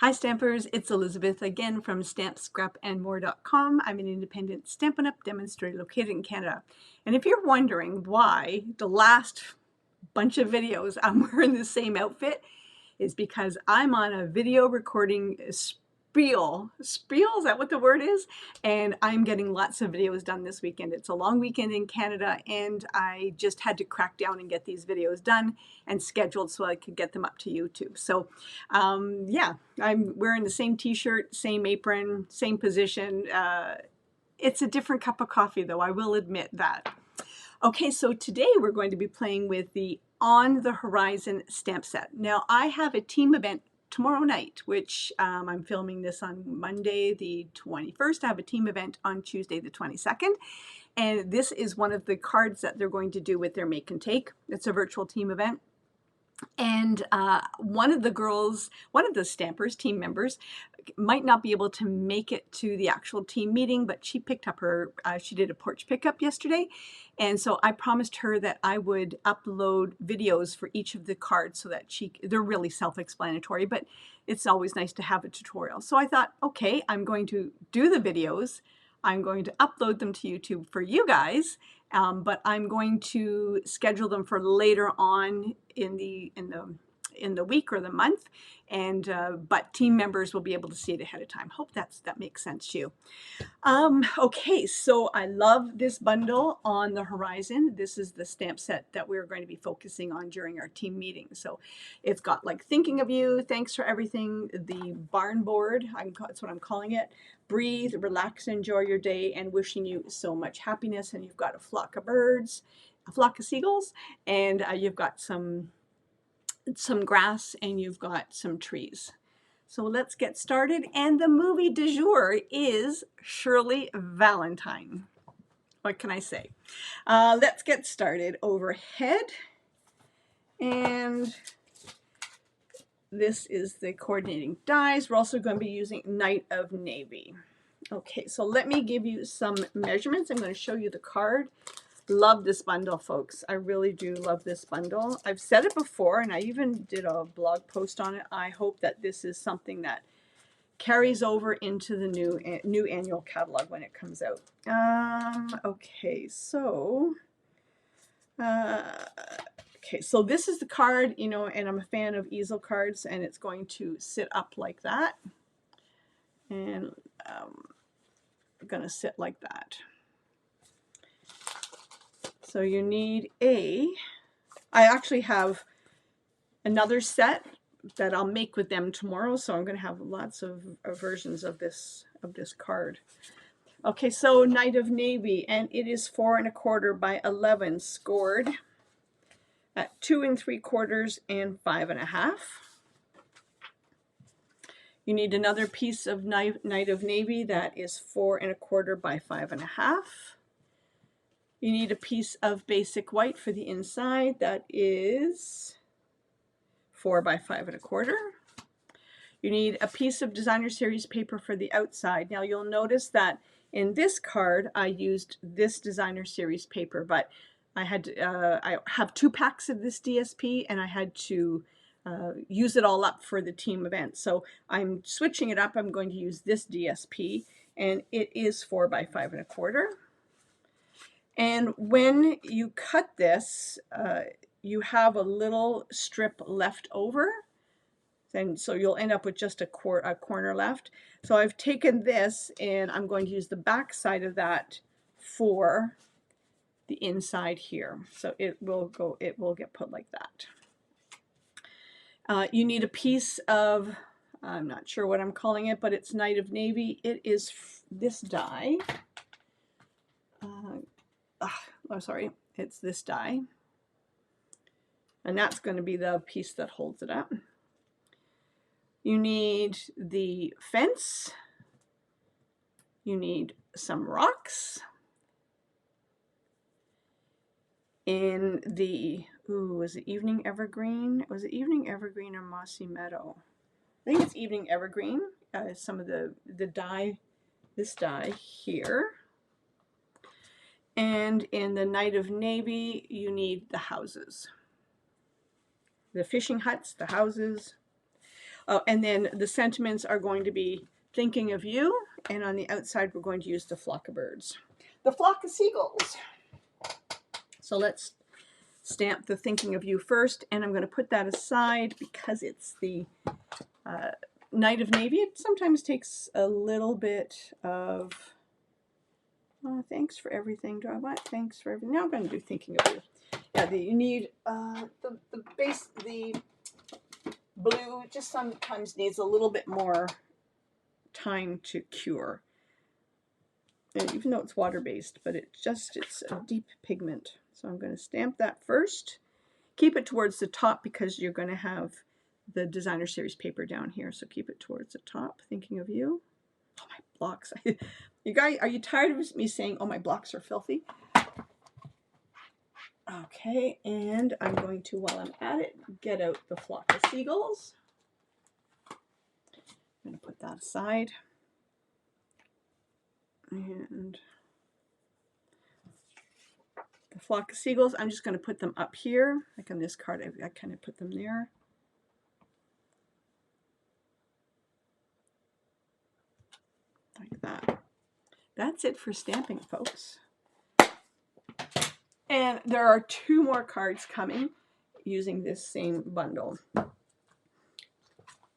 Hi Stampers, it's Elizabeth again from StampScrapandMore.com. I'm an independent Stampin' Up! Demonstrator located in Canada. And if you're wondering why the last bunch of videos I'm wearing the same outfit, is because I'm on a video recording spiel. Spiel, is that what the word is? And I'm getting lots of videos done this weekend. It's a long weekend in Canada and I just had to crack down and get these videos done and scheduled so I could get them up to YouTube. So yeah, I'm wearing the same t-shirt, same apron, same position. It's a different cup of coffee though, I will admit that. Okay, so today we're going to be playing with the On the Horizon stamp set. Now I have a team event tomorrow night, which I'm filming this on Monday the 21st. I have a team event on Tuesday the 22nd. And this is one of the cards that they're going to do with their make and take. It's a virtual team event. And one of the stampers, team members, might not be able to make it to the actual team meeting, but she picked up her, she did a porch pickup yesterday. And so I promised her that I would upload videos for each of the cards so that they're really self-explanatory, but it's always nice to have a tutorial. So I thought, okay, I'm going to do the videos. I'm going to upload them to YouTube for you guys. But I'm going to schedule them for later on in the week or the month, and but team members will be able to see it ahead of time. Hope that makes sense to you. Okay, so I love this bundle On the Horizon. This is the stamp set that we're going to be focusing on during our team meeting. So it's got like thinking of you, thanks for everything, the barn board, that's what I'm calling it, breathe, relax, enjoy your day, and wishing you so much happiness. And you've got a flock of birds, a flock of seagulls, and you've got some grass, and you've got some trees. So let's get started. And the movie du jour is Shirley Valentine. What can I say? Let's get started. Overhead. And this is the coordinating dies. We're also going to be using Night of Navy. Okay, so let me give you some measurements. I'm going to show you the card. Love this bundle, folks. I really do love this bundle. I've said it before, and I even did a blog post on it. I hope that this is something that carries over into the new annual catalog when it comes out. Okay, so this is the card, you know, and I'm a fan of easel cards, and it's going to sit up like that, and I'm going to sit like that. So you need I actually have another set that I'll make with them tomorrow, so I'm going to have lots of versions of this card. Okay, so Night of Navy, and it is 4 1/4 by 11, scored at 2 3/4 and 5 1/2. You need another piece of Night of Navy that is 4 1/4 by 5 1/2. You need a piece of basic white for the inside that is 4 by 5 1/4. You need a piece of designer series paper for the outside. Now you'll notice that in this card I used this designer series paper, but I had to, I have 2 packs of this DSP, and I had to use it all up for the team event. So I'm switching it up. I'm going to use this DSP, and it is 4 by 5 1/4. And when you cut this, you have a little strip left over, and so you'll end up with just a corner left. So I've taken this, and I'm going to use the back side of that for the inside here. So it will get put like that. You need a piece of, I'm not sure what I'm calling it, but it's Night of Navy. It is this die. Oh, sorry, it's this die, and that's going to be the piece that holds it up. You need the fence, you need some rocks, in the, was it Evening Evergreen? Was it Evening Evergreen or Mossy Meadow? I think it's Evening Evergreen. Some of the die, this die here. And in the Night of Navy, you need the houses. The fishing huts, the houses. Oh, and then the sentiments are going to be thinking of you, and on the outside we're going to use the flock of birds. The flock of seagulls. So let's stamp the thinking of you first, and I'm going to put that aside because it's the Night of Navy. It sometimes takes a little bit of thanks for everything. Do I want thanks for everything? Now I'm going to do thinking of you. Yeah, you need the base, the blue just sometimes needs a little bit more time to cure. And even though it's water-based, but it's a deep pigment. So I'm going to stamp that first. Keep it towards the top because you're going to have the designer series paper down here. So keep it towards the top, thinking of you. Oh, my blocks. You guys, are you tired of me saying, oh, my blocks are filthy? Okay, and I'm going to, while I'm at it, get out the flock of seagulls. I'm going to put that aside. And the flock of seagulls, I'm just going to put them up here. Like on this card, I kind of put them there. Like that. That's it for stamping, folks. And there are 2 more cards coming using this same bundle.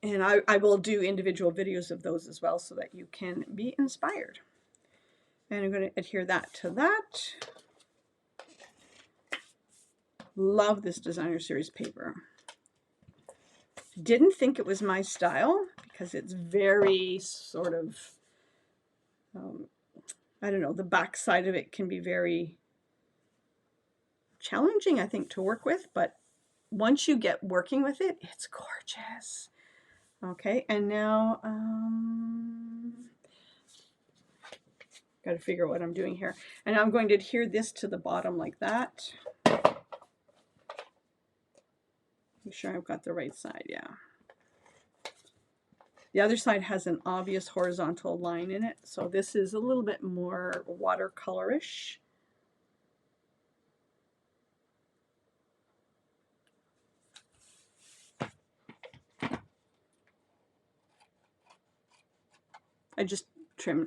And I will do individual videos of those as well so that you can be inspired. And I'm going to adhere that to that. Love this designer series paper. Didn't think it was my style because it's very sort of, I don't know, the back side of it can be very challenging, I think, to work with, but once you get working with it, it's gorgeous. Okay, and now got to figure out what I'm doing here. And I'm going to adhere this to the bottom like that. Make sure I've got the right side, yeah. The other side has an obvious horizontal line in it, so this is a little bit more watercolorish.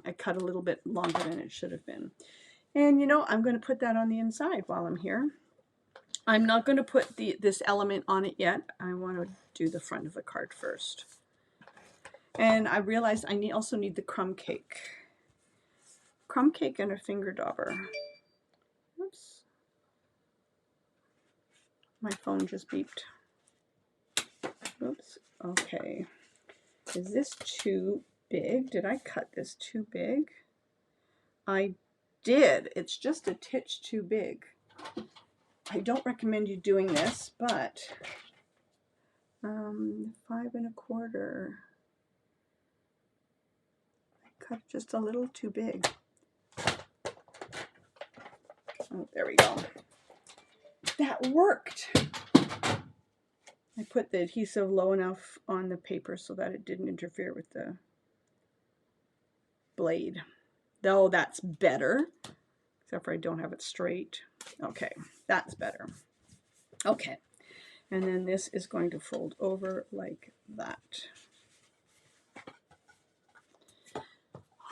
I cut a little bit longer than it should have been. And you know, I'm going to put that on the inside while I'm here. I'm not going to put this element on it yet. I want to do the front of the card first. And I realized I also need the crumb cake. Crumb cake and a finger dauber. Oops. My phone just beeped. Oops. Okay. Is this too big? Did I cut this too big? I did. It's just a titch too big. I don't recommend you doing this, but 5 1/4. I cut just a little too big. Oh, there we go. That worked. I put the adhesive low enough on the paper so that it didn't interfere with the blade. Though that's better, except for I don't have it straight. Okay, that's better. Okay, and then this is going to fold over like that.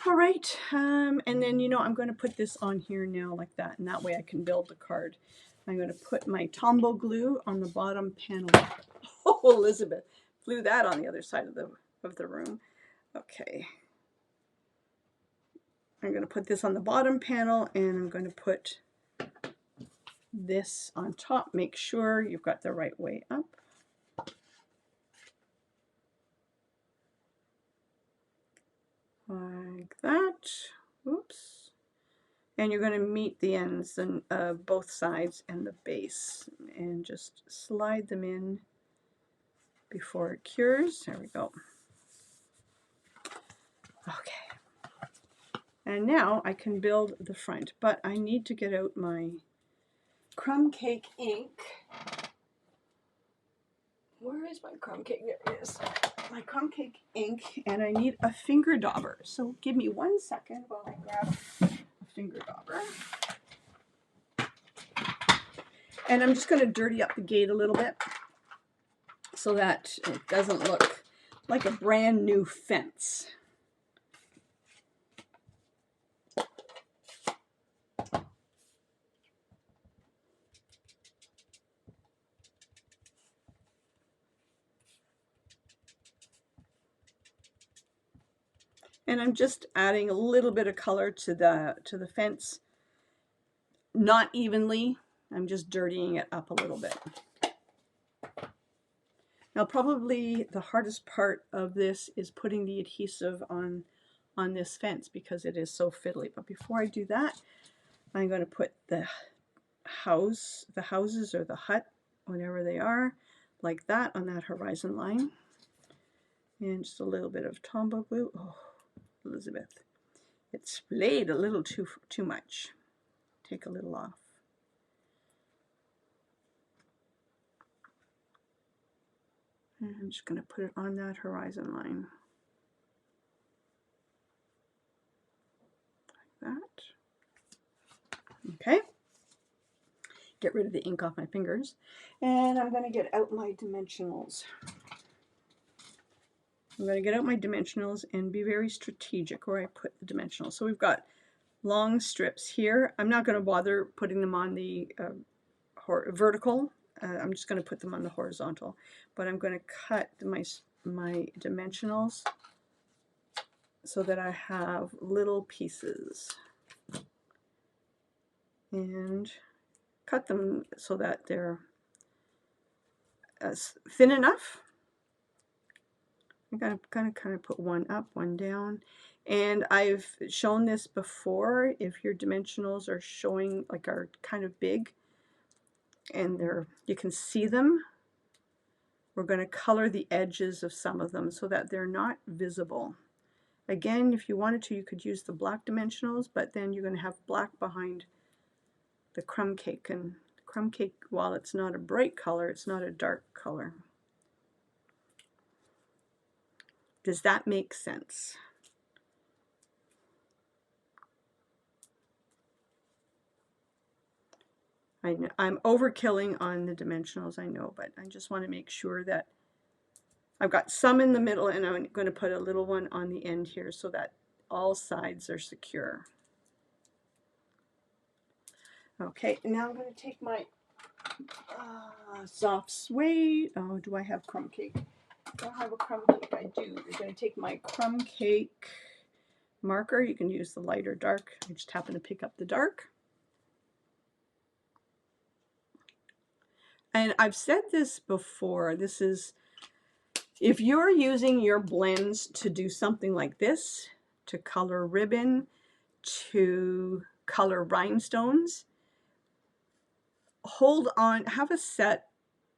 All right, and then, you know, I'm going to put this on here now like that, and that way I can build the card. I'm going to put my Tombow glue on the bottom panel. Oh, Elizabeth flew that on the other side of the room. Okay. I'm going to put this on the bottom panel, and I'm going to put this on top. Make sure you've got the right way up. Like that. Oops. And you're going to meet the ends and both sides and the base, and just slide them in before it cures. There we go. Okay. And now I can build the front, but I need to get out my crumb cake ink. Where is my crumb cake? There it is. My crumb cake ink, and I need a finger dauber. So give me 1 second while I grab a finger dauber. And I'm just going to dirty up the gate a little bit so that it doesn't look like a brand new fence. And I'm just adding a little bit of color to the fence, not evenly. I'm just dirtying it up a little bit. Now probably the hardest part of this is putting the adhesive on this fence because it is so fiddly. But before I do that, I'm going to put the houses or the hut, whatever they are, like that on that horizon line. And just a little bit of Tombow glue. Oh, Elizabeth, it splayed a little too much. Take a little off. And I'm just going to put it on that horizon line. Like that. Okay. Get rid of the ink off my fingers. And I'm going to get out my dimensionals. I'm going to get out my dimensionals and be very strategic where I put the dimensionals. So we've got long strips here. I'm not going to bother putting them on the vertical. I'm just going to put them on the horizontal. But I'm going to cut my dimensionals so that I have little pieces. And cut them so that they're thin enough. I'm going to kind of put one up, one down. And I've shown this before. If your dimensionals are showing, like, are kind of big and you can see them, we're going to color the edges of some of them so that they're not visible. Again, if you wanted to, you could use the black dimensionals, but then you're going to have black behind the crumb cake. And crumb cake, while it's not a bright color, it's not a dark color. Does that make sense? I know, I'm overkilling on the dimensionals, I know, but I just want to make sure that I've got some in the middle, and I'm going to put a little one on the end here so that all sides are secure. Okay, now I'm going to take my soft suede. Oh, do I have crumb cake? Do I have a crumb cake? I do. I'm going to take my crumb cake marker. You can use the light or dark. I just happen to pick up the dark. And I've said this before. This is, if you're using your blends to do something like this, to color ribbon, to color rhinestones, hold on, have a set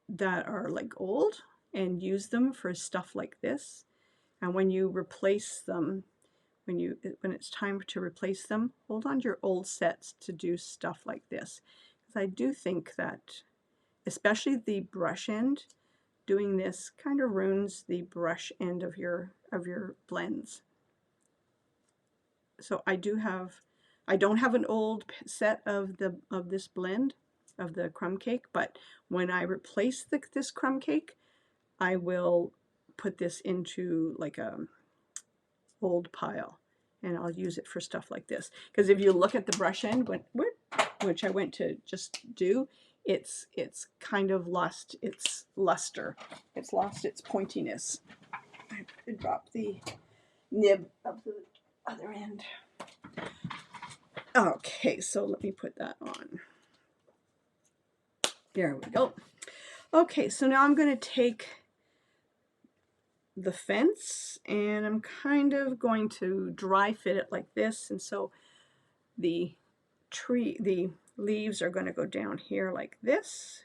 that are like old and use them for stuff like this. And when you replace them, when it's time to replace them, hold on to your old sets to do stuff like this. Because I do think that, especially the brush end, doing this kind of ruins the brush end of your blends. So I don't have an old set of this blend of the crumb cake, but when I replace this crumb cake, I will put this into like a old pile, and I'll use it for stuff like this. Because if you look at the brush end, which I went to just do, it's kind of lost its luster. It's lost its pointiness. I dropped the nib of the other end. Okay, so let me put that on. There we go. Okay, so now I'm going to take the fence and I'm kind of going to dry fit it like this, and so the leaves are going to go down here like this.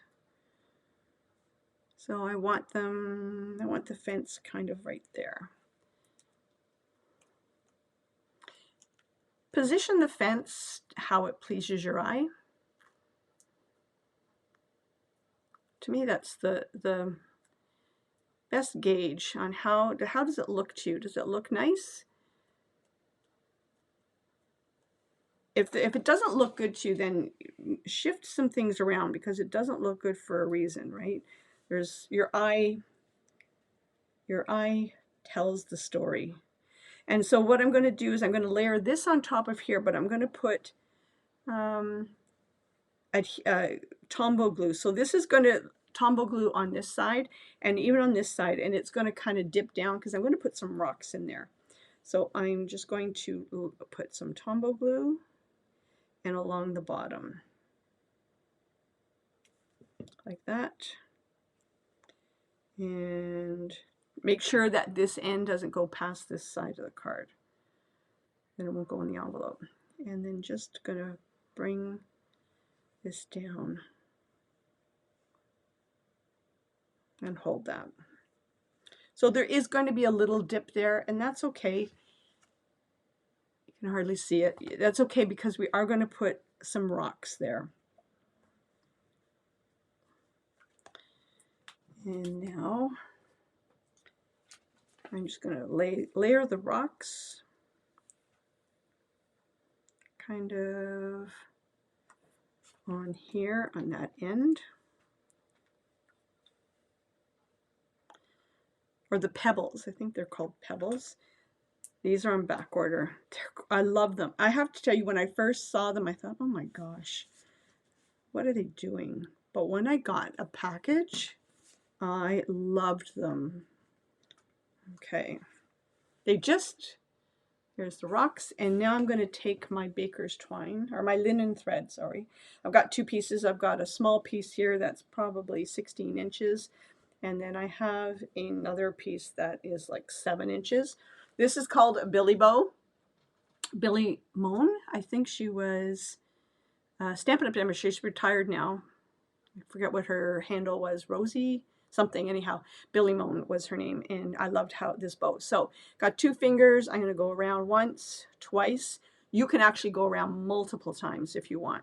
So I want the fence kind of right there. Position the fence how it pleases your eye. To me, that's the best gauge on how does it look to you. Does it look nice? If it doesn't look good to you, then shift some things around, because it doesn't look good for a reason, right? There's your eye tells the story. And so what I'm going to do is I'm going to layer this on top of here, but I'm going to put Tombow glue. So this is going to Tombow glue on this side and even on this side, and it's going to kind of dip down because I'm going to put some rocks in there. So I'm just going to put some Tombow glue and along the bottom like that. And make sure that this end doesn't go past this side of the card. Then it won't go in the envelope. And then just gonna bring this down and hold that. So there is going to be a little dip there, and that's okay. You can hardly see it. That's okay because we are going to put some rocks there. And now I'm just going to layer the rocks kind of on here on that end. Or the pebbles, I think they're called pebbles. These are on back order. I love them. I have to tell you, when I first saw them, I thought, oh my gosh, what are they doing? But when I got a package, I loved them. Okay, here's the rocks, and now I'm going to take my baker's twine, or my linen thread, sorry. I've got two pieces. I've got a small piece here that's probably 16 inches. And then I have another piece that is like 7 inches. This is called a Billy Bow. Billy Moan, I think she was Stampin' Up! Demonstrator. She's retired now. I forget what her handle was, Rosie something. Anyhow, Billy Moan was her name, and I loved how this bow. So got 2 fingers. I'm going to go around once, twice. You can actually go around multiple times if you want.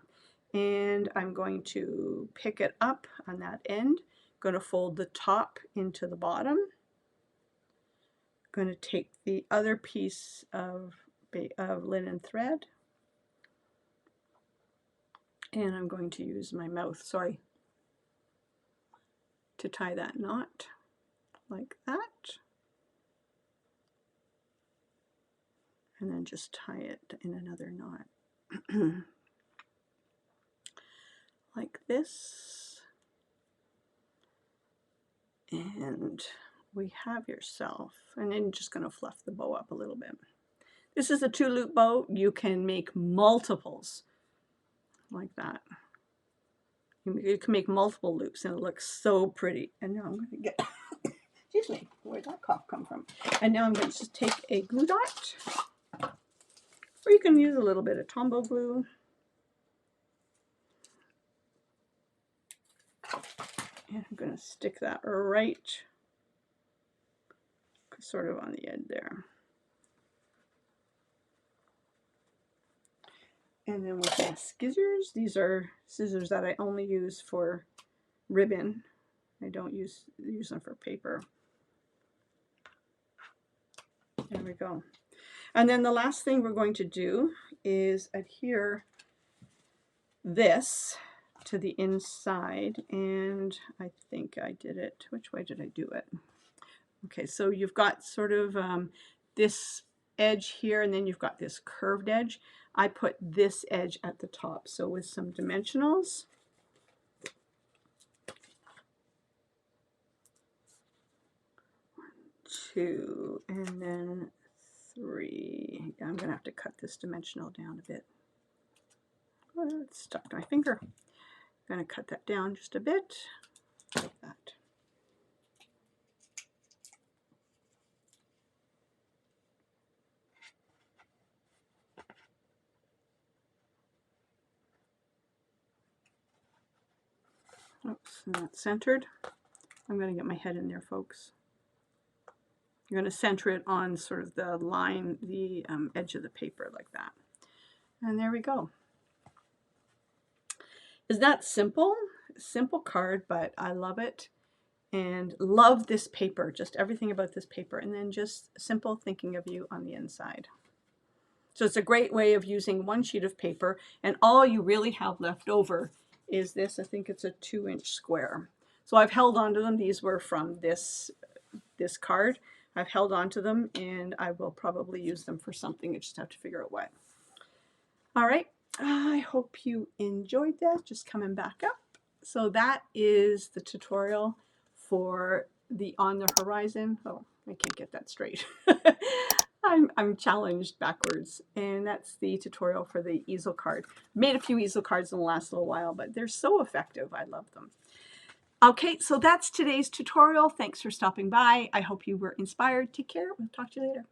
And I'm going to pick it up on that end. Going to fold the top into the bottom. Going to take the other piece of linen thread, and I'm going to use my mouth, sorry, to tie that knot like that, and then just tie it in another knot like this. And we have yourself, and then just going to fluff the bow up a little bit. This is a 2-loop bow. You can make multiples like that. You can make multiple loops, and it looks so pretty. And now I'm going to get, excuse me, where'd that cough come from? And now I'm going to just take a glue dot, or you can use a little bit of Tombow glue. And I'm going to stick that right sort of on the end there. And then with my scissors, these are scissors that I only use for ribbon. I don't use them for paper. There we go. And then the last thing we're going to do is adhere this to the inside, and I think I did it. Which way did I do it? Okay, so you've got sort of this edge here, and then you've got this curved edge. I put this edge at the top, so with some dimensionals. 1, 2, and then 3. Yeah, I'm gonna have to cut this dimensional down a bit. Oh, it's stuck to my finger. I'm going to cut that down just a bit, like that. Oops, not centered. I'm going to get my head in there, folks. You're going to center it on sort of the line, the edge of the paper like that. And there we go. Is that simple? Simple card, but I love it and love this paper, just everything about this paper, and then just simple thinking of you on the inside. So it's a great way of using one sheet of paper, and all you really have left over is this. I think it's a 2-inch square. So I've held on to them. These were from this card. I've held on to them, and I will probably use them for something. I just have to figure out what. All right, I hope you enjoyed that. Just coming back up. So that is the tutorial for the On the Horizon. Oh, I can't get that straight. I'm challenged backwards, and that's the tutorial for the easel card. Made a few easel cards in the last little while, but they're so effective. I love them. Okay, so that's today's tutorial. Thanks for stopping by. I hope you were inspired. Take care. We'll talk to you later.